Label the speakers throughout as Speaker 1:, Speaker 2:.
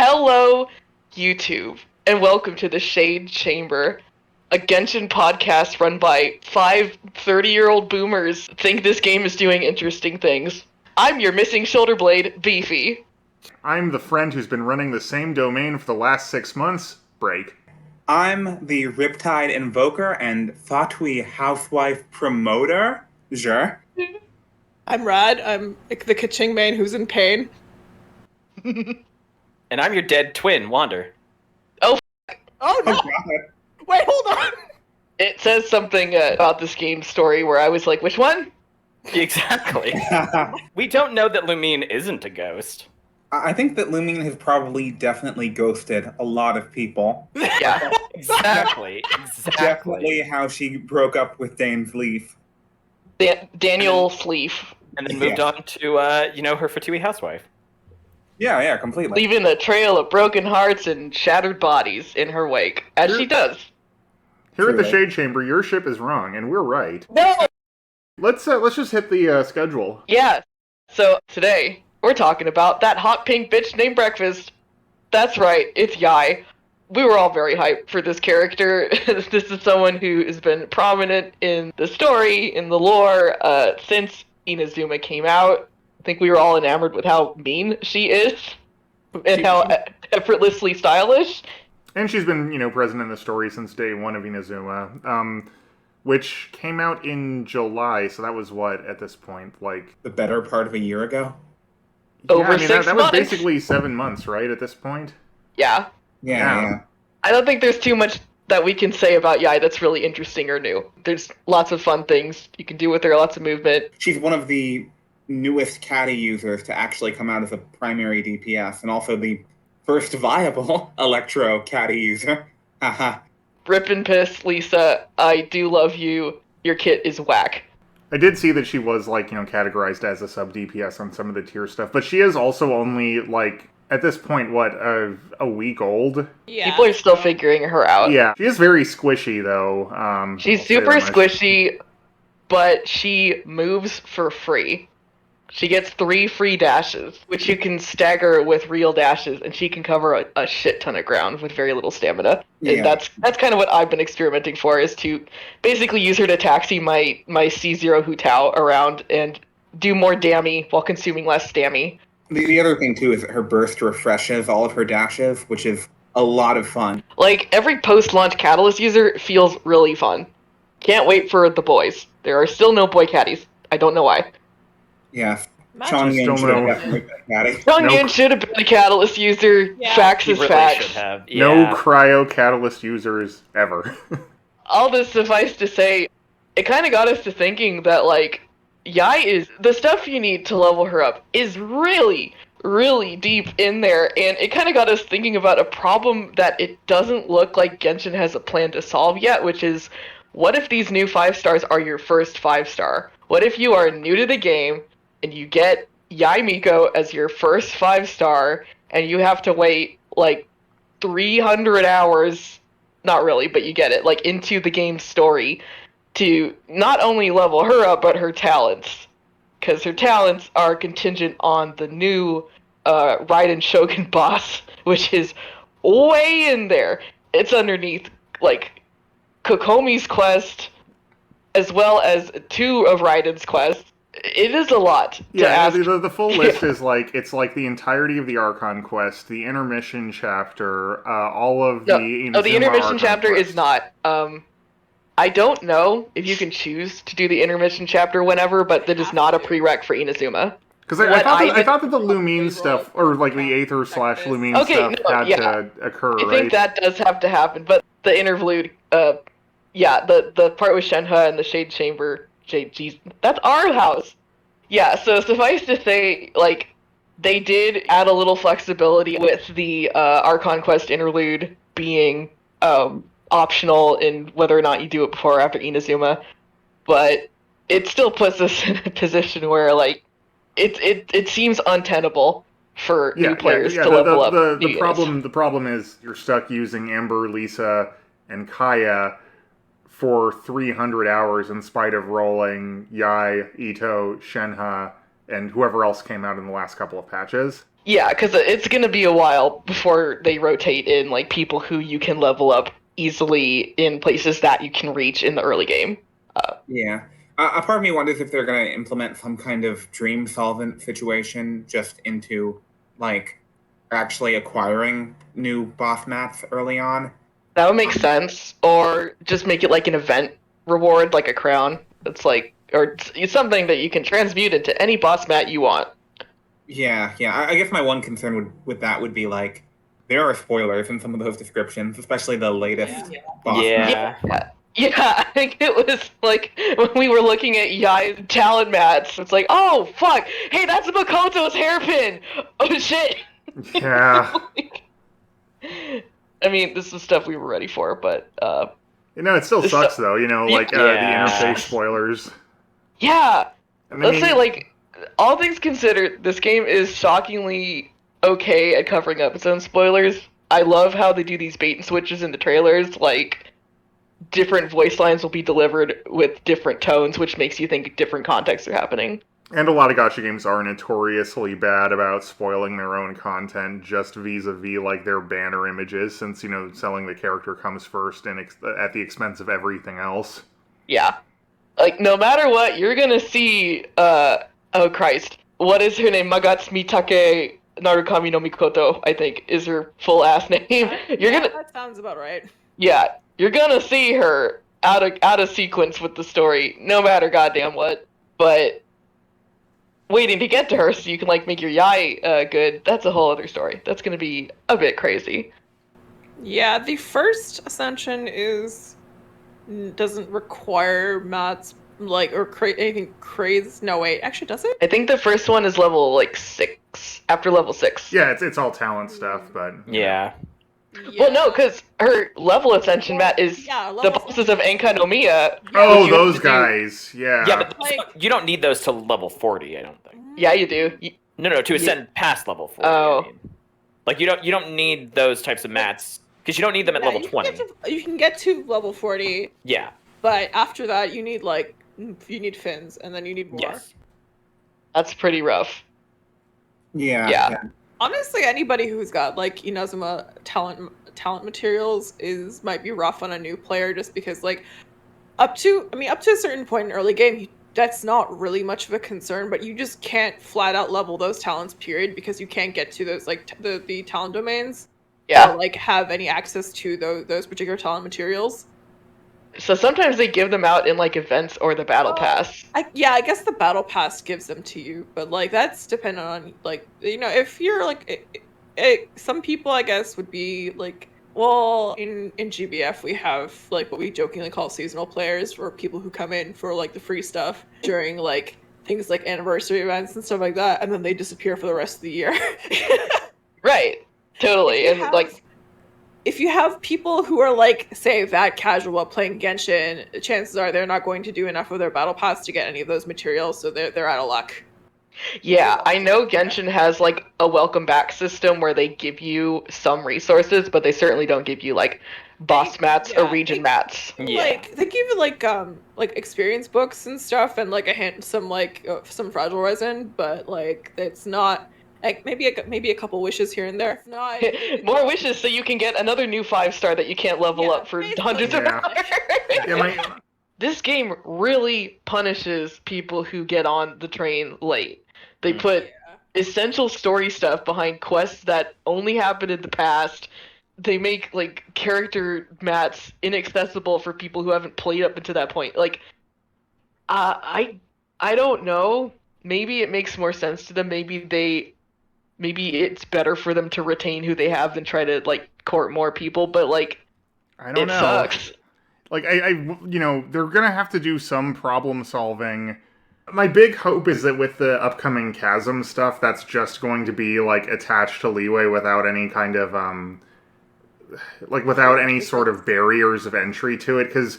Speaker 1: Hello, YouTube, and welcome to the Shade Chamber, a Genshin podcast run by five 30-year-old boomers think this game is doing interesting things. I'm your missing shoulder blade, Beefy.
Speaker 2: I'm the friend who's been running the same domain for the last 6 months, Break.
Speaker 3: I'm the Riptide Invoker and Fatui Housewife Promoter, Jer.
Speaker 4: I'm Rad. I'm the Kaching man who's in pain.
Speaker 5: And I'm your dead twin, Wander.
Speaker 4: Oh no!
Speaker 3: Oh, God.
Speaker 4: Wait, hold on.
Speaker 1: It says something about this game's story where I was like, which one?
Speaker 5: Exactly. We don't know that Lumine isn't a ghost.
Speaker 3: I think that Lumine has probably definitely ghosted a lot of people.
Speaker 1: Yeah.
Speaker 5: Exactly.
Speaker 3: Definitely how she broke up with Dane's Leaf.
Speaker 1: Daniel Sleef.
Speaker 5: And then moved on to, her Fatui housewife.
Speaker 3: Yeah, completely.
Speaker 1: Leaving a trail of broken hearts and shattered bodies in her wake, as she does.
Speaker 2: Here at the
Speaker 3: Truly.
Speaker 2: Shade Chamber, your ship is wrong, and we're right.
Speaker 1: No!
Speaker 2: Let's just hit the schedule.
Speaker 1: Yeah. So today we're talking about that hot pink bitch named Breakfast. That's right, it's Yai. We were all very hyped for this character. This is someone who has been prominent in the story, in the lore, since Inazuma came out. I think we were all enamored with how mean she is and how effortlessly stylish.
Speaker 2: And she's been, present in the story since day one of Inazuma, which came out in July, so that was what, at this point, like...
Speaker 3: The better part of a year ago?
Speaker 1: Over
Speaker 2: that
Speaker 1: 6
Speaker 2: was
Speaker 1: months.
Speaker 2: basically 7 months, right, at this point?
Speaker 1: Yeah.
Speaker 3: Yeah.
Speaker 1: I don't think there's too much that we can say about Yai that's really interesting or new. There's lots of fun things you can do with her, lots of movement.
Speaker 3: She's one of the newest Caddy users to actually come out as a primary DPS, and also the first viable Electro Caddy user. Haha.
Speaker 1: Rip and piss, Lisa. I do love you. Your kit is whack.
Speaker 2: I did see that she was, categorized as a sub-DPS on some of the tier stuff, but she is also only, at this point, a week old?
Speaker 4: Yeah.
Speaker 1: People are still figuring her out.
Speaker 2: Yeah. She is very squishy, though.
Speaker 1: She's
Speaker 2: I'll say
Speaker 1: super
Speaker 2: that much.
Speaker 1: squishy, but she moves for free. She gets 3 free dashes, which you can stagger with real dashes, and she can cover a shit ton of ground with very little stamina.
Speaker 3: Yeah.
Speaker 1: And that's kind of what I've been experimenting for, is to basically use her to taxi my C0 Hu Tao around and do more dammy while consuming less stammy.
Speaker 3: The other thing, too, is that her burst refreshes all of her dashes, which is a lot of fun.
Speaker 1: Like, every post-launch Catalyst user feels really fun. Can't wait for the boys. There are still no boy caddies. I don't know why.
Speaker 3: Yes.
Speaker 4: Imagine-
Speaker 3: Chong Yin
Speaker 2: Still
Speaker 3: should have
Speaker 2: no-
Speaker 3: definitely been a Caddy.
Speaker 1: Young
Speaker 2: Nope.
Speaker 1: Yin should have been a Catalyst user.
Speaker 4: Yeah.
Speaker 1: Facts
Speaker 5: He
Speaker 1: is
Speaker 5: really
Speaker 1: facts.
Speaker 5: should have.
Speaker 2: No
Speaker 5: Yeah.
Speaker 2: cryo catalyst users ever.
Speaker 1: All this suffice to say, it kind of got us to thinking that, Yai is... The stuff you need to level her up is really, really deep in there, and it kind of got us thinking about a problem that it doesn't look like Genshin has a plan to solve yet, which is, what if these new 5-stars are your first 5-star? What if you are new to the game, and you get Yai Miko as your first 5-star, and you have to wait, 300 hours, not really, but you get it, into the game's story, to not only level her up, but her talents. Because her talents are contingent on the new Raiden Shogun boss, which is way in there. It's underneath, Kokomi's quest, as well as 2 of Raiden's quests. It is a lot to
Speaker 2: Yeah,
Speaker 1: ask.
Speaker 2: the full list is it's the entirety of the Archon quest, the intermission chapter, all of the
Speaker 1: No, the
Speaker 2: Inazuma
Speaker 1: intermission
Speaker 2: Archon
Speaker 1: chapter
Speaker 2: quest.
Speaker 1: is not. I don't know if you can choose to do the intermission chapter whenever, but that is not a prereq for Inazuma.
Speaker 2: Because I
Speaker 1: what
Speaker 2: thought
Speaker 1: I
Speaker 2: that, I
Speaker 1: did-
Speaker 2: thought that the Lumine stuff, or the Aether / Lumine
Speaker 1: Okay,
Speaker 2: stuff
Speaker 1: no,
Speaker 2: had
Speaker 1: yeah.
Speaker 2: to occur,
Speaker 1: I
Speaker 2: right?
Speaker 1: think that does have to happen, but the interlude, the part with Shenhe and the Shade Chamber, jeez, that's our house. Yeah, so suffice to say, they did add a little flexibility with the Archon Quest interlude being optional in whether or not you do it before or after Inazuma, but it still puts us in a position where, it seems untenable for new players to level up.
Speaker 2: The
Speaker 1: new units.
Speaker 2: problem is you're stuck using Ember, Lisa, and Kaya for 300 hours in spite of rolling Yai, Ito, Shenhe, and whoever else came out in the last couple of patches.
Speaker 1: Yeah, because it's gonna be a while before they rotate in like people who you can level up easily in places that you can reach in the early game.
Speaker 3: Yeah. A part of me wonders if they're going to implement some kind of dream solvent situation just into, like, actually acquiring new boss mats early on.
Speaker 1: That would make sense, or just make it like an event reward, like a crown. It's like, or it's something that you can transmute into any boss mat you want.
Speaker 3: Yeah, yeah. I guess my one concern with that would be, like, there are spoilers in some of those descriptions, especially the latest boss
Speaker 5: Yeah.
Speaker 3: map.
Speaker 1: Yeah, I think it was like when we were looking at Yai's talent mats. It's like, oh fuck, hey, that's Makoto's hairpin. Oh shit.
Speaker 2: Yeah.
Speaker 1: I mean, this is stuff we were ready for, but
Speaker 2: It still
Speaker 1: This
Speaker 2: sucks
Speaker 1: stuff-
Speaker 2: though. Like
Speaker 5: Yeah.
Speaker 2: the interface spoilers.
Speaker 1: yeah.
Speaker 2: And I
Speaker 1: Let's say,
Speaker 2: mean,
Speaker 1: like, all things considered, this game is shockingly okay at covering up its own spoilers. I love how they do these bait and switches in the trailers. Like, different voice lines will be delivered with different tones, which makes you think different contexts are happening.
Speaker 2: and a lot of gacha games are notoriously bad about spoiling their own content just vis-a-vis like their banner images, since selling the character comes first and at the expense of everything else.
Speaker 1: Yeah. Like, no matter what, you're gonna see, oh Christ. What is her name? Magatsumitake Narukami no Mikoto, I think, is her full ass name.
Speaker 4: That sounds about right.
Speaker 1: Yeah, you're gonna see her out of sequence with the story, no matter goddamn what. But waiting to get to her so you can like make your Yai good, that's a whole other story. That's gonna be a bit crazy.
Speaker 4: Yeah, the first Ascension doesn't require mats anything crazy. No, wait, actually, does it?
Speaker 1: I think the first one is level like 6. After level 6.
Speaker 2: Yeah, it's all talent stuff, but
Speaker 5: Yeah.
Speaker 1: Well, no, because her level ascension mat is
Speaker 4: Yeah,
Speaker 1: the
Speaker 4: level
Speaker 1: bosses of Enka no Miya.
Speaker 2: oh,
Speaker 1: you have
Speaker 2: those
Speaker 1: to do-
Speaker 2: guys, yeah.
Speaker 5: Yeah, but
Speaker 4: Like-
Speaker 5: you don't need those till level 40, I don't think.
Speaker 1: Yeah, you do.
Speaker 5: No, to ascend past level 40.
Speaker 1: Oh.
Speaker 5: I mean. Like you don't need those types of mats because you don't need them at level
Speaker 4: you
Speaker 5: 20.
Speaker 4: You can get to level 40,
Speaker 5: Yeah.
Speaker 4: but after that, you need fins, and then you need more.
Speaker 5: Yes.
Speaker 1: That's pretty rough. Yeah.
Speaker 4: Honestly, anybody who's got like Inazuma talent materials might be rough on a new player, just because up to a certain point in early game, that's not really much of a concern, but you just can't flat out level those talents, period, because you can't get to those the talent domains.
Speaker 1: Yeah.
Speaker 4: Or have any access to those particular talent materials.
Speaker 1: So sometimes they give them out in like events or the battle pass.
Speaker 4: I guess the battle pass gives them to you, but that's dependent on if you're some people I guess would be in GBF we have what we jokingly call seasonal players, for people who come in for the free stuff during things like anniversary events and stuff like that, and then they disappear for the rest of the year.
Speaker 1: Right. Totally. And
Speaker 4: if you have people who are say that casual while playing Genshin, chances are they're not going to do enough of their battle pass to get any of those materials, so they're out of luck.
Speaker 1: yeah, I know Genshin has a welcome back system where they give you some resources, but they certainly don't give you boss mats or region mats.
Speaker 5: Yeah.
Speaker 4: They give you experience books and stuff, and some fragile resin, but it's not maybe a couple wishes here and there. It's not
Speaker 1: More wishes so you can get another new 5-star that you can't level up for
Speaker 4: basically.
Speaker 1: hundreds of
Speaker 2: Yeah.
Speaker 1: hours.
Speaker 2: Yeah,
Speaker 1: This game really punishes people who get on the train late. They put essential story stuff behind quests that only happened in the past. They make character mats inaccessible for people who haven't played up until that point. I don't know. Maybe it makes more sense to them. Maybe it's better for them to retain who they have than try to court more people. But
Speaker 2: I don't
Speaker 1: it
Speaker 2: know.
Speaker 1: sucks.
Speaker 2: They're gonna have to do some problem solving. My big hope is that with the upcoming Chasm stuff, that's just going to be attached to Leeway without any kind of without any sort of barriers of entry to it. Because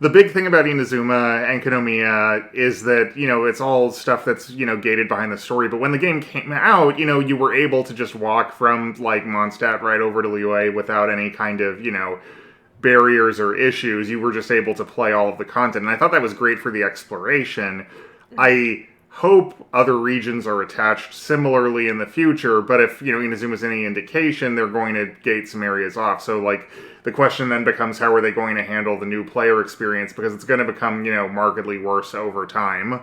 Speaker 2: the big thing about Inazuma and Kinomiya is that it's all stuff that's gated behind the story. But when the game came out, you were able to just walk from Mondstadt right over to Leeway without any kind of barriers or issues. You were just able to play all of the content, and I thought that was great for the exploration. I hope other regions are attached similarly in the future, but if, Inazuma's any indication, they're going to gate some areas off. So, like, the question then becomes, how are they going to handle the new player experience? Because it's going to become, markedly worse over time.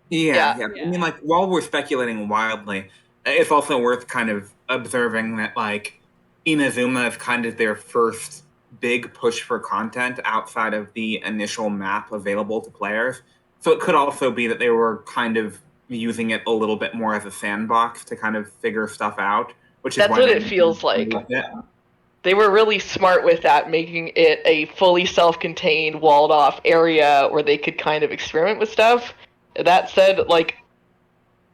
Speaker 3: Yeah. I mean, like, while we're speculating wildly, it's also worth kind of observing that, like, Inazuma is kind of their first big push for content outside of the initial map available to players. So it could also be that they were kind of using it a little bit more as a sandbox to kind of figure stuff out, which is
Speaker 1: That's what it feels like. They were really smart with that, making it a fully self-contained, walled-off area where they could kind of experiment with stuff. That said, like,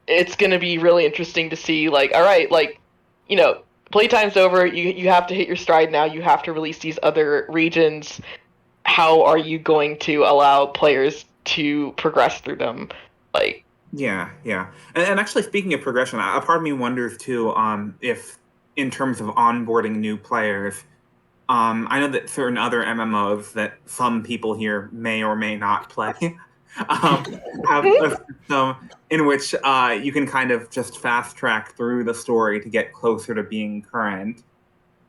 Speaker 1: it's going to be really interesting to see, like, all right, like, playtime's over, you have to hit your stride now, you have to release these other regions. How are you going to allow players to progress through them? Like,
Speaker 3: yeah. And actually, speaking of progression, a part of me wonders, too, if, in terms of onboarding new players, I know that certain other MMOs that some people here may or may not play have a system in which you can kind of just fast track through the story to get closer to being current.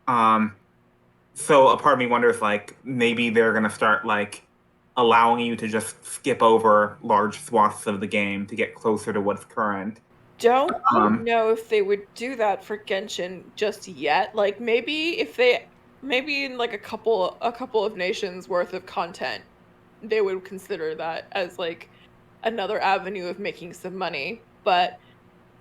Speaker 3: So a part of me wonders, like, maybe they're going to start, like, allowing you to just skip over large swaths of the game to get closer to what's current.
Speaker 4: Don't know if they would do that for Genshin just yet. Like, maybe in like a couple of nations worth of content, they would consider that as like another avenue of making some money. But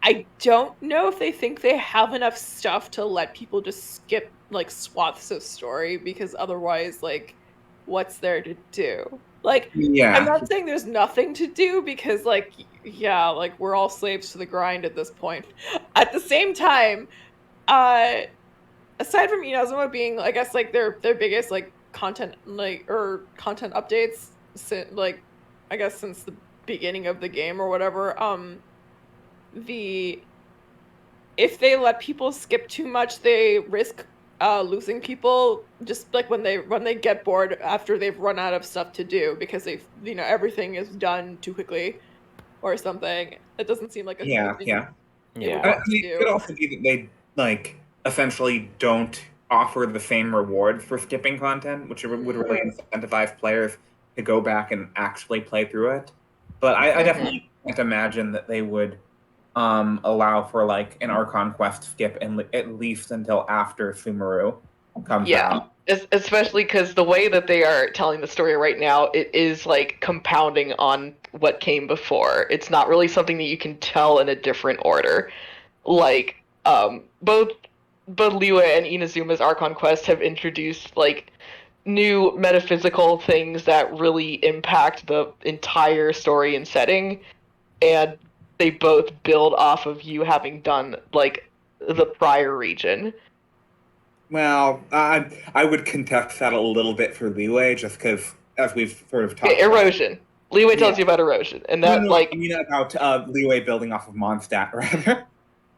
Speaker 4: I don't know if they think they have enough stuff to let people just skip like swaths of story, because otherwise, like, what's there to do? Like,
Speaker 3: Yeah.
Speaker 4: I'm not saying there's nothing to do, because like, yeah, like, we're all slaves to the grind at this point. At the same time, aside from Inazuma being, I guess, like, their biggest like content, like, or content updates since, like, I guess since the beginning of the game or whatever, if they let people skip too much, they risk losing people just like when they get bored after they've run out of stuff to do, because they've, everything is done too quickly or something. It doesn't seem like a
Speaker 3: Yeah.
Speaker 4: thing they would
Speaker 3: I
Speaker 4: want to
Speaker 3: mean, it could
Speaker 4: do.
Speaker 3: also be that they, like, essentially don't offer the same rewards for skipping content, which would really incentivize players to go back and actually play through it. But I definitely can't imagine that they would allow for, like, an Archon Quest skip at least until after Sumeru comes out.
Speaker 1: Especially because the way that they are telling the story right now, it is like compounding on what came before. It's not really something that you can tell in a different order. Like, both Liyue and Inazuma's Archon Quest have introduced like new metaphysical things that really impact the entire story and setting, and they both build off of you having done like the prior region.
Speaker 3: Well, I would contest that a little bit for Liyue, just because, as we've sort of talked about.
Speaker 1: Erosion. Liyue tells you about erosion, and that
Speaker 3: I mean about Liyue building off of Mondstadt, rather.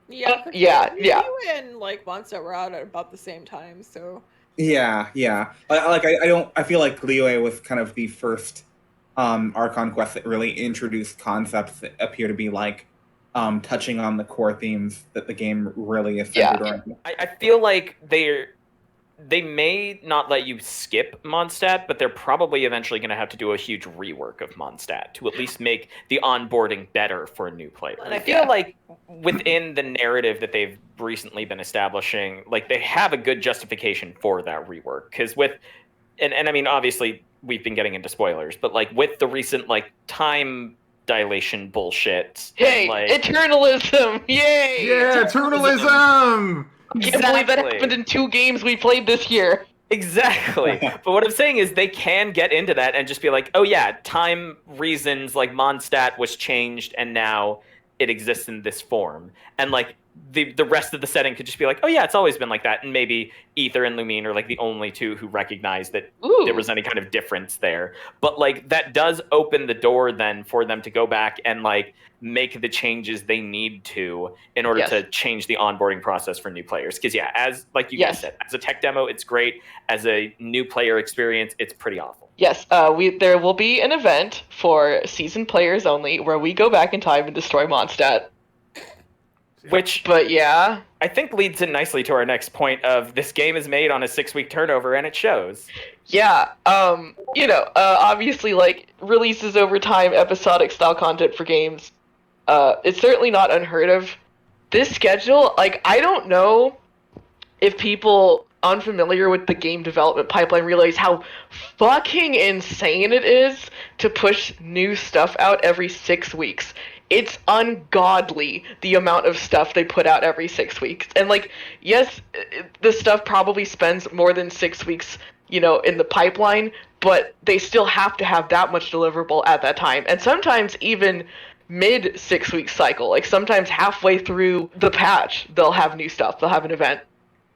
Speaker 4: Yeah.
Speaker 1: Yeah.
Speaker 4: Liyue and like Mondstadt were out at about the same time, so.
Speaker 3: Yeah. I feel like Liyue was kind of the first Archon Quest that really introduced concepts that appear to be like touching on the core themes that the game really is centered around.
Speaker 5: I feel like they may not let you skip Mondstadt, but they're probably eventually going to have to do a huge rework of Mondstadt to at least make the onboarding better for a new player. And I feel like within the narrative that they've recently been establishing, like, they have a good justification for that rework. Because and I mean, obviously, we've been getting into spoilers, but like with the recent like time dilation bullshit.
Speaker 1: Hey,
Speaker 5: like,
Speaker 1: eternalism! Yay!
Speaker 2: Yeah, eternalism!
Speaker 1: I can't believe that happened in 2 games we played this year.
Speaker 5: Exactly. But what I'm saying is they can get into that and just be like, oh yeah, time reasons, like Mondstadt was changed and now it exists in this form. And like the rest of the setting could just be like, oh yeah, it's always been like that. And maybe Aether and Lumine are like the only two who recognize that there was any kind of difference there. But like that does open the door then for them to go back and like make the changes they need to in order to change the onboarding process for new players. Because yeah, as like you guys said, as a tech demo, it's great. As a new player experience, it's pretty awful.
Speaker 1: Yes, there will be an event for seasoned players only where we go back in time and destroy Mondstadt.
Speaker 5: Which
Speaker 1: But yeah,
Speaker 5: I think leads in nicely to our next point of this game is made on a 6-week turnover, and it shows.
Speaker 1: yeah, obviously, like, releases over time, episodic style content for games, it's certainly not unheard of. This schedule, like, I don't know if people unfamiliar with the game development pipeline realize how fucking insane it is to push new stuff out every 6 weeks. It's ungodly the amount of stuff they put out every 6 weeks. And, like, yes, the stuff probably spends more than 6 weeks, in the pipeline, but they still have to have that much deliverable at that time. And sometimes even mid 6 week cycle, like sometimes halfway through the patch, they'll have new stuff. They'll have an event.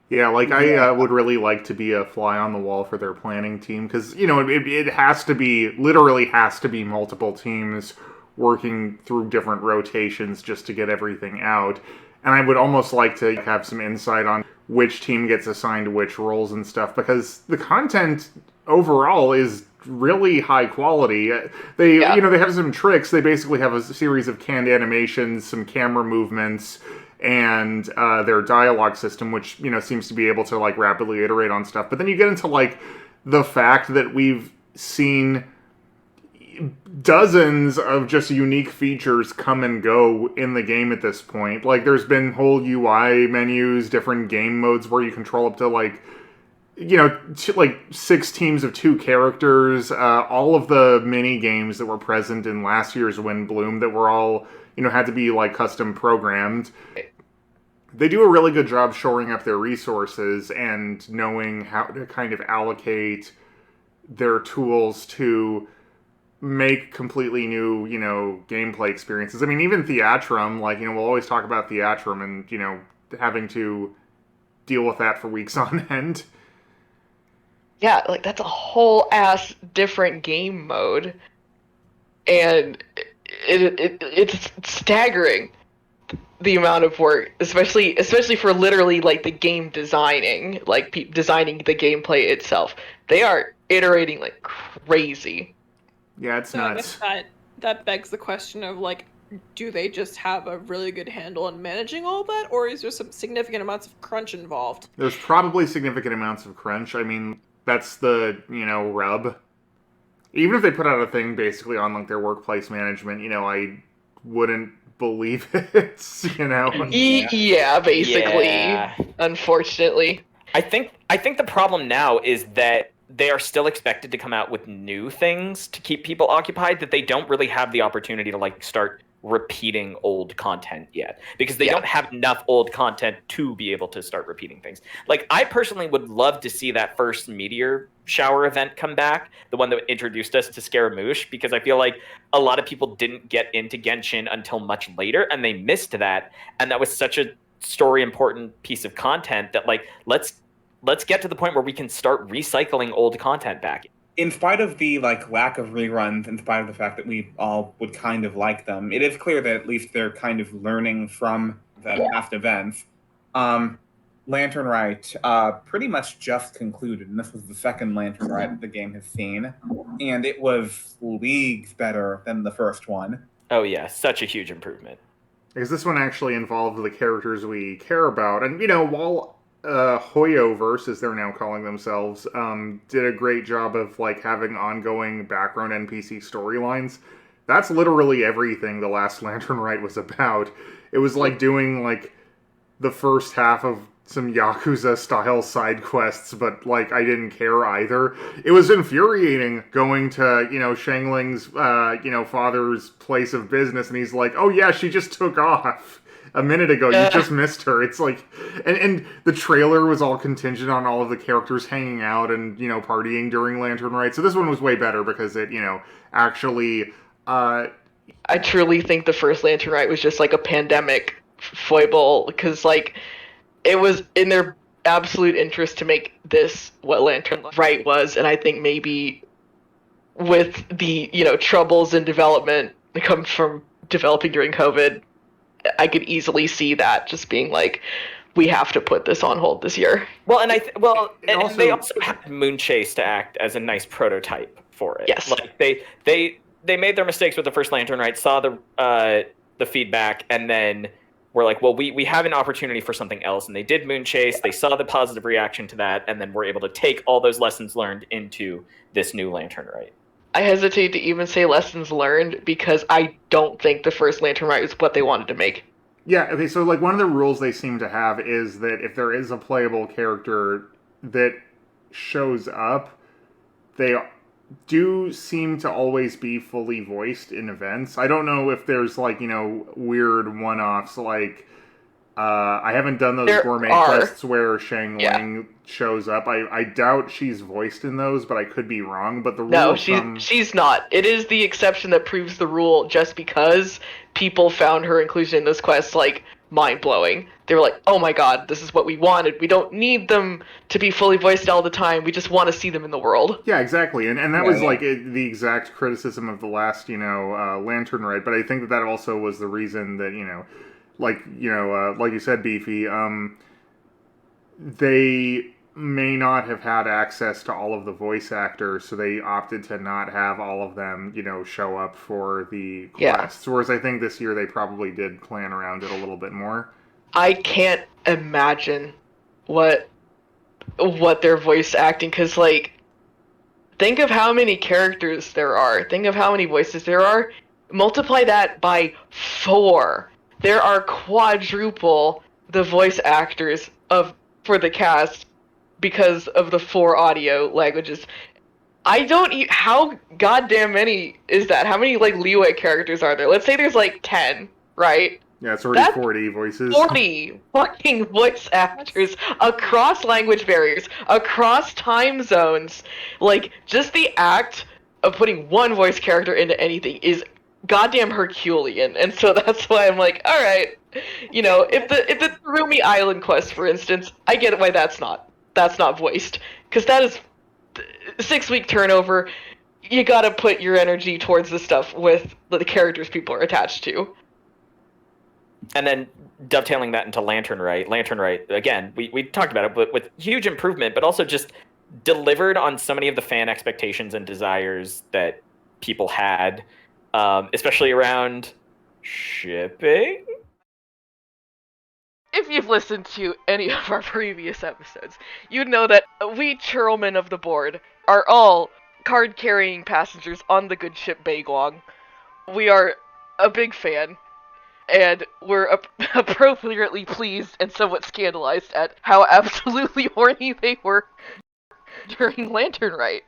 Speaker 2: Yeah, like I would really like to be a fly on the wall for their planning team because it has to be literally has to be multiple teams working through different rotations just to get everything out. And I would almost like to have some insight on which team gets assigned which roles and stuff because the content overall is really high quality. They have some tricks. They basically have a series of canned animations, some camera movements, and their dialogue system, which seems to be able to like rapidly iterate on stuff. But then you get into like the fact that we've seen dozens of just unique features come and go in the game at this point. Like there's been whole UI menus, different game modes where you control up to like 6 teams of 2 characters, all of the mini games that were present in last year's Windbloom that were all had to be like custom programmed. They do a really good job shoring up their resources and knowing how to kind of allocate their tools to make completely new, gameplay experiences. I mean, even Theatrum, like, we'll always talk about Theatrum and, having to deal with that for weeks on end.
Speaker 1: Yeah, like, that's a whole ass different game mode. And it's staggering, the amount of work, especially for literally, like, the game designing, like, designing the gameplay itself. They are iterating like crazy.
Speaker 2: Yeah, it's nuts.
Speaker 4: I guess that begs the question of, like, do they just have a really good handle on managing all that, or is there some significant amounts of crunch involved?
Speaker 2: There's probably significant amounts of crunch. I mean, that's the, rub. Even if they put out a thing basically on, like, their workplace management, I wouldn't believe it,
Speaker 1: Yeah, basically.
Speaker 5: Yeah.
Speaker 1: Unfortunately.
Speaker 5: I think the problem now is that they are still expected to come out with new things to keep people occupied, that they don't really have the opportunity to like start repeating old content yet, because they don't have enough old content to be able to start repeating things. Like, I personally would love to see that first Meteor Shower event come back, the one that introduced us to Scaramouche, because I feel like a lot of people didn't get into Genshin until much later, and they missed that, and that was such a story important piece of content that, like, let's get to the point where we can start recycling old content back.
Speaker 3: In spite of the lack of reruns, in spite of the fact that we all would kind of like them, it is clear that at least they're kind of learning from the past events. Lantern Rite pretty much just concluded, and this was the second Lantern Rite that the game has seen, and it was leagues better than the first one.
Speaker 5: Oh yeah, such a huge improvement.
Speaker 2: Because this one actually involved the characters we care about, and while Hoyoverse, as they're now calling themselves, did a great job of having ongoing background NPC storylines. That's literally everything the last Lantern Rite was about. It was like doing the first half of some Yakuza style side quests, but I didn't care either. It was infuriating going to Shangling's father's place of business, and he's like, "Oh yeah, she just took off a minute ago. You just missed her." It's and the trailer was all contingent on all of the characters hanging out and, partying during Lantern Rite. So this one was way better because it, actually...
Speaker 1: I truly think the first Lantern Rite was just a pandemic foible, because it was in their absolute interest to make this what Lantern Rite was, and I think maybe with the, troubles in development that come from developing during COVID, I could easily see that just being we have to put this on hold this year.
Speaker 5: Well, and they also had Moonchase to act as a nice prototype for it.
Speaker 1: Yes.
Speaker 5: Like they made their mistakes with the first Lantern, right? Saw the feedback, and then were like, well, we have an opportunity for something else, and they did Moonchase. They saw the positive reaction to that, and then were able to take all those lessons learned into this new Lantern, right?
Speaker 1: I hesitate to even say lessons learned because I don't think the first Lantern Rite is what they wanted to make.
Speaker 2: Yeah, okay, so like one of the rules they seem to have is that if there is a playable character that shows up, they do seem to always be fully voiced in events. I don't know if there's like, weird one-offs like I haven't done those
Speaker 1: There
Speaker 2: gourmet
Speaker 1: are.
Speaker 2: quests where Shang Ling shows up. I doubt she's voiced in those, but I could be wrong. But the rule
Speaker 1: No,
Speaker 2: of thumb...
Speaker 1: she's not. It is the exception that proves the rule just because people found her inclusion in this quest, like, mind-blowing. They were like, oh my god, this is what we wanted. We don't need them to be fully voiced all the time. We just want to see them in the world.
Speaker 2: Yeah, exactly. And that was, like, the exact criticism of the last, Lantern Rite. But I think that also was the reason that, like you said, Beefy, they may not have had access to all of the voice actors, so they opted to not have all of them, show up for the quests. Whereas I think this year they probably did plan around it a little bit more.
Speaker 1: I can't imagine what they're voice acting, because, like, think of how many characters there are. Think of how many voices there are. Multiply that by 4. There are quadruple the voice actors for the cast because of the 4 audio languages. I don't... How goddamn many is that? How many, like, leeway characters are there? Let's say there's, like, 10, right?
Speaker 2: Yeah, it's already 40 voices.
Speaker 1: 40 fucking voice actors across language barriers, across time zones. Like, just the act of putting one voice character into anything is goddamn Herculean, and so that's why I'm like, all right, if the Rumi Island quest, for instance, I get why that's not voiced, because that is 6-week turnover. You gotta put your energy towards the stuff with the characters people are attached to.
Speaker 5: And then dovetailing that into Lantern Rite, again, we talked about it, but with huge improvement, but also just delivered on so many of the fan expectations and desires that people had. Especially around shipping.
Speaker 1: If you've listened to any of our previous episodes, you'd know that we churlmen of the board are all card-carrying passengers on the good ship Baiguang. We are a big fan, and we're appropriately pleased and somewhat scandalized at how absolutely horny they were during Lantern Rite.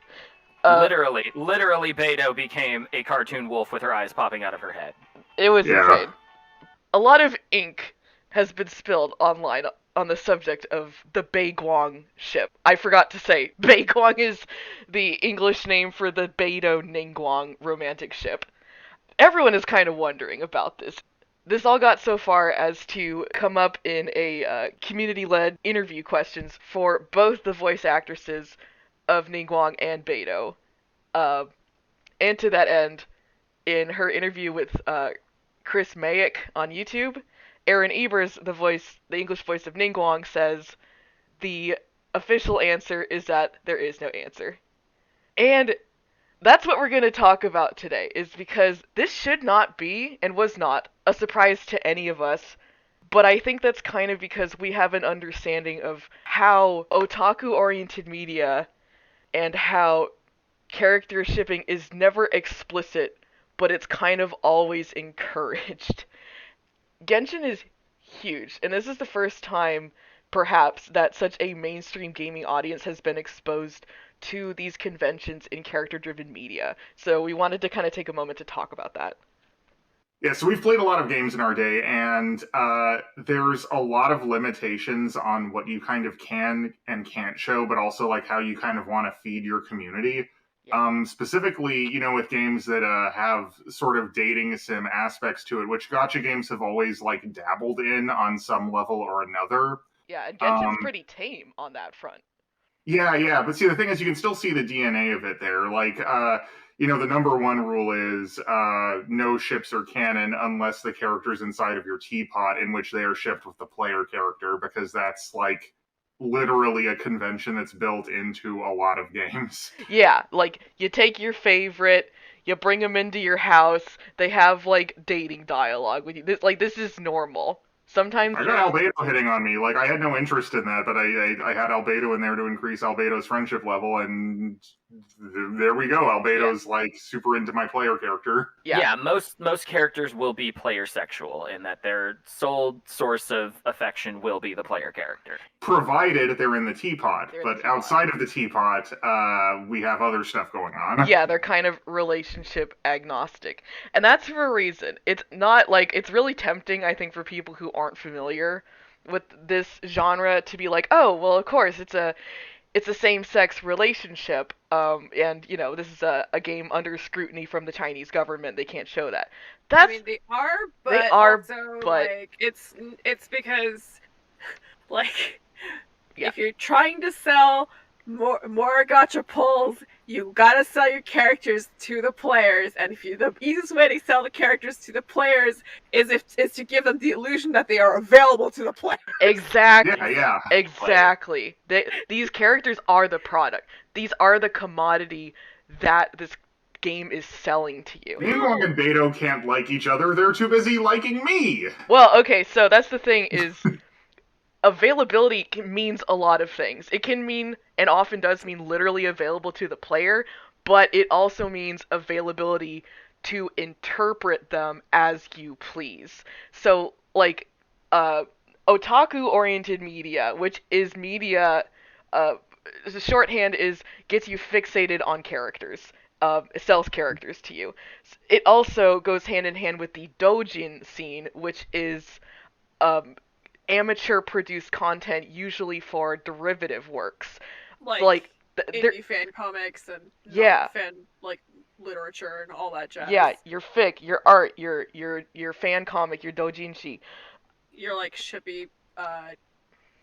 Speaker 6: Literally, Beidou became a cartoon wolf with her eyes popping out of her head.
Speaker 1: It was insane. A lot of ink has been spilled online on the subject of the Baiguang ship. I forgot to say, Baiguang is the English name for the Beidou Ningguang romantic ship. Everyone is kind of wondering about this. This all got so far as to come up in a community-led interview questions for both the voice actresses of Ningguang and Beidou. And to that end, in her interview with Chris Mayick on YouTube, Aaron Ebers, the English voice of Ningguang, says the official answer is that there is no answer. And that's what we're going to talk about today, is because this should not be, and was not, a surprise to any of us. But I think that's kind of because we have an understanding of how otaku-oriented media and how character shipping is never explicit, but it's kind of always encouraged. Genshin is huge, and this is the first time, perhaps, that such a mainstream gaming audience has been exposed to these conventions in character-driven media. So we wanted to kind of take a moment to talk about that.
Speaker 2: Yeah, so we've played a lot of games in our day, and there's a lot of limitations on what you kind of can and can't show, but also like how you kind of want to feed your community. Yeah. Specifically, with games that have sort of dating sim aspects to it, which gacha games have always like dabbled in on some level or another.
Speaker 1: Yeah, and Genshin's pretty tame on that front.
Speaker 2: Yeah, but see, the thing is, you can still see the DNA of it there. Like, the number one rule is no ships are canon unless the character's inside of your teapot, in which they are shipped with the player character, because that's like literally a convention that's built into a lot of games.
Speaker 1: Yeah, like, you take your favorite, you bring them into your house, they have, like, dating dialogue with you. This is normal. Sometimes,
Speaker 2: I got Albedo hitting on me. Like, I had no interest in that, but I had Albedo in there to increase Albedo's friendship level, and there we go. Albedo's, like, super into my player character.
Speaker 1: yeah.
Speaker 5: Most characters will be player sexual in that their sole source of affection will be the player character.
Speaker 2: Provided they're in the teapot.
Speaker 1: They're in the
Speaker 2: But
Speaker 1: teapot.
Speaker 2: outside of the teapot, we have other stuff going on.
Speaker 1: Yeah, they're kind of relationship agnostic. And that's for a reason. It's not like, it's really tempting, I think, for people who aren't familiar with this genre to be like, oh, well, of course, it's a same-sex relationship, and, you know, this is a game under scrutiny from the Chinese government, they can't show that.
Speaker 4: I mean, they are, but also,
Speaker 1: but-
Speaker 4: like, it's because, like,
Speaker 1: Yeah.
Speaker 4: if you're trying to sell more gacha pulls, you gotta sell your characters to the players, and the easiest way to sell the characters to the players is to give them the illusion that they are available to the players.
Speaker 1: Exactly.
Speaker 2: Yeah.
Speaker 1: Exactly. These characters are the product. These are the commodity that this game is selling to you.
Speaker 2: Meanwhile, and Beto can't like each other. They're too busy liking me.
Speaker 1: Well, okay, so that's the thing is availability means a lot of things. It can mean, and often does mean, literally available to the player, but it also means availability to interpret them as you please. So, like, otaku-oriented media, which is media, the shorthand is gets you fixated on characters. Sells characters to you. It also goes hand in hand with the doujin scene, which is amateur-produced content, usually for derivative works.
Speaker 4: Like
Speaker 1: they're-
Speaker 4: indie fan comics and
Speaker 1: Yeah.
Speaker 4: fan, like, literature and all that jazz.
Speaker 1: yeah, your fic, your art, your fan comic, your doujinshi.
Speaker 4: Your, like, shippy,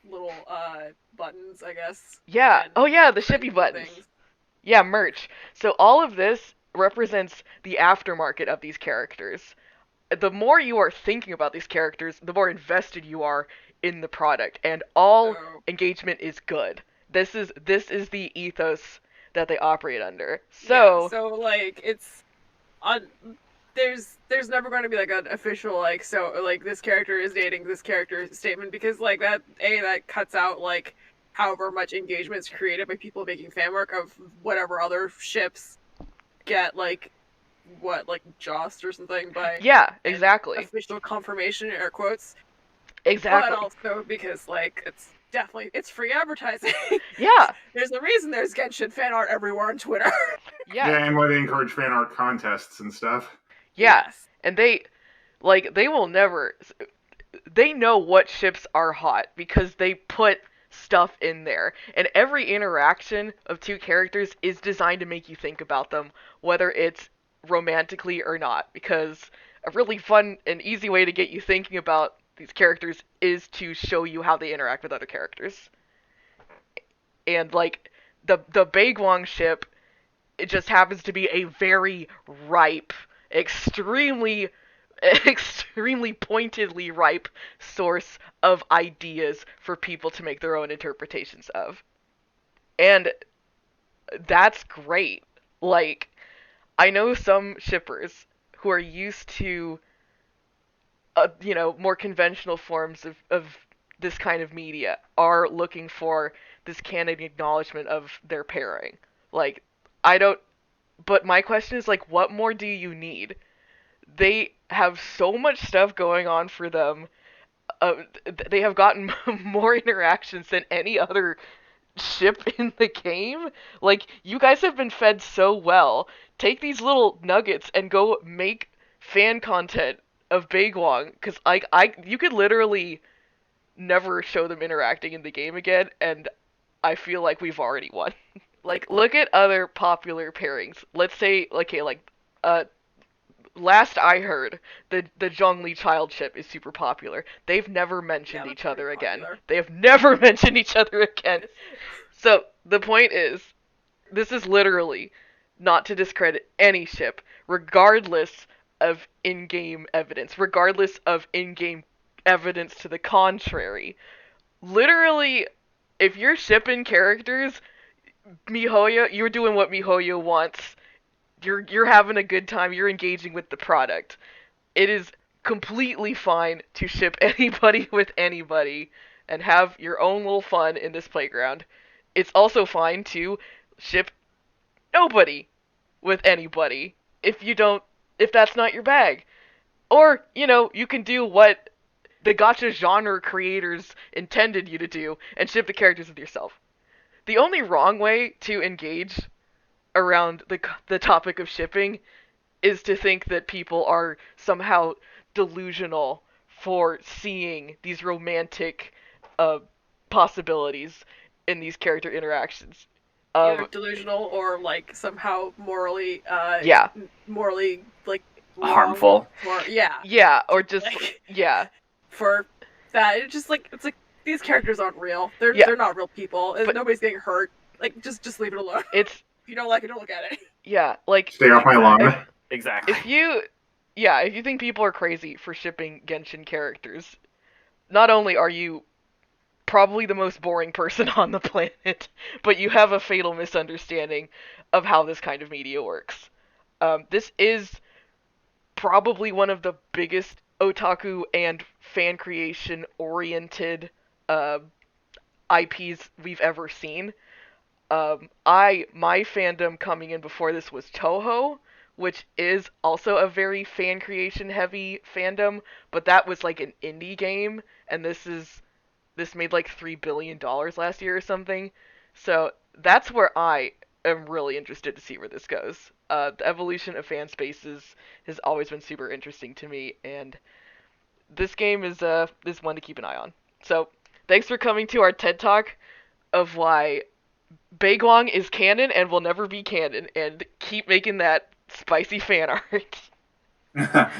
Speaker 4: little, buttons, I guess.
Speaker 1: Yeah.
Speaker 4: and
Speaker 1: Oh yeah, the shippy buttons.
Speaker 4: things.
Speaker 1: Yeah, merch. So all of this represents the aftermarket of these characters. The more you are thinking about these characters, the more invested you are in the product, and all
Speaker 4: So-
Speaker 1: engagement is good. This is the ethos that they operate under. So,
Speaker 4: Yeah, so like it's on. There's never going to be like an official like this character is dating this character statement, because like that cuts out like however much engagement is created by people making fan work of whatever other ships get like jossed or something by
Speaker 1: yeah, exactly.
Speaker 4: official confirmation, air quotes.
Speaker 1: Exactly.
Speaker 4: But also because like it's free advertising.
Speaker 1: Yeah.
Speaker 4: There's a reason there's Genshin fan art everywhere on Twitter.
Speaker 1: Yeah.
Speaker 2: Yeah, and why they encourage fan art contests and stuff.
Speaker 1: Yeah.
Speaker 4: Yes.
Speaker 1: And they will never, they know what ships are hot because they put stuff in there. And every interaction of two characters is designed to make you think about them, whether it's romantically or not. Because a really fun and easy way to get you thinking about these characters is to show you how they interact with other characters. And like the Baegwang ship, it just happens to be a very ripe, extremely pointedly ripe source of ideas for people to make their own interpretations of. And that's great. Like, I know some shippers who are used to more conventional forms of this kind of media are looking for this canon acknowledgement of their pairing. Like, but my question is, like, what more do you need? They have so much stuff going on for them. They have gotten more interactions than any other ship in the game. Like, you guys have been fed so well. Take these little nuggets and go make fan content of Baegwang, because you could literally never show them interacting in the game again, and I feel like we've already won. Like, look at other popular pairings. Let's say, last I heard, the Zhongli child ship is super popular. They've never mentioned
Speaker 4: Yeah,
Speaker 1: each
Speaker 4: that's
Speaker 1: other
Speaker 4: pretty
Speaker 1: again.
Speaker 4: popular.
Speaker 1: They have never mentioned each other again. So, the point is, this is literally not to discredit any ship, regardless of in-game evidence, regardless of in-game evidence to the contrary. Literally, if you're shipping characters, MiHoYo, you're doing what MiHoYo wants. You're having a good time. You're engaging with the product. It is completely fine to ship anybody with anybody and have your own little fun in this playground. It's also fine to ship nobody with anybody if that's not your bag. Or, you can do what the gacha genre creators intended you to do and ship the characters with yourself. The only wrong way to engage around the topic of shipping is to think that people are somehow delusional for seeing these romantic possibilities in these character interactions.
Speaker 4: Either delusional or like somehow morally
Speaker 1: Yeah.
Speaker 4: morally like
Speaker 6: Harmful.
Speaker 1: Yeah, or just
Speaker 4: like,
Speaker 1: yeah.
Speaker 4: for that. It's like these characters aren't real. They're not real people.
Speaker 1: But-
Speaker 4: Nobody's getting hurt. Like just leave it alone.
Speaker 1: It's
Speaker 4: If you don't like it, don't look at it.
Speaker 1: yeah, like
Speaker 2: Stay off my lawn.
Speaker 5: Exactly.
Speaker 1: if you think people are crazy for shipping Genshin characters, not only are you probably the most boring person on the planet, but you have a fatal misunderstanding of how this kind of media works. This is probably one of the biggest otaku and fan creation oriented IPs we've ever seen. My fandom coming in before this was Toho, which is also a very fan creation heavy fandom, but that was like an indie game, and this made like $3 billion last year or something. So that's where I am really interested to see where this goes. The evolution of fan spaces has always been super interesting to me, and this game is one to keep an eye on. So thanks for coming to our TED Talk of why Baeguang is canon and will never be canon, and keep making that spicy fan art.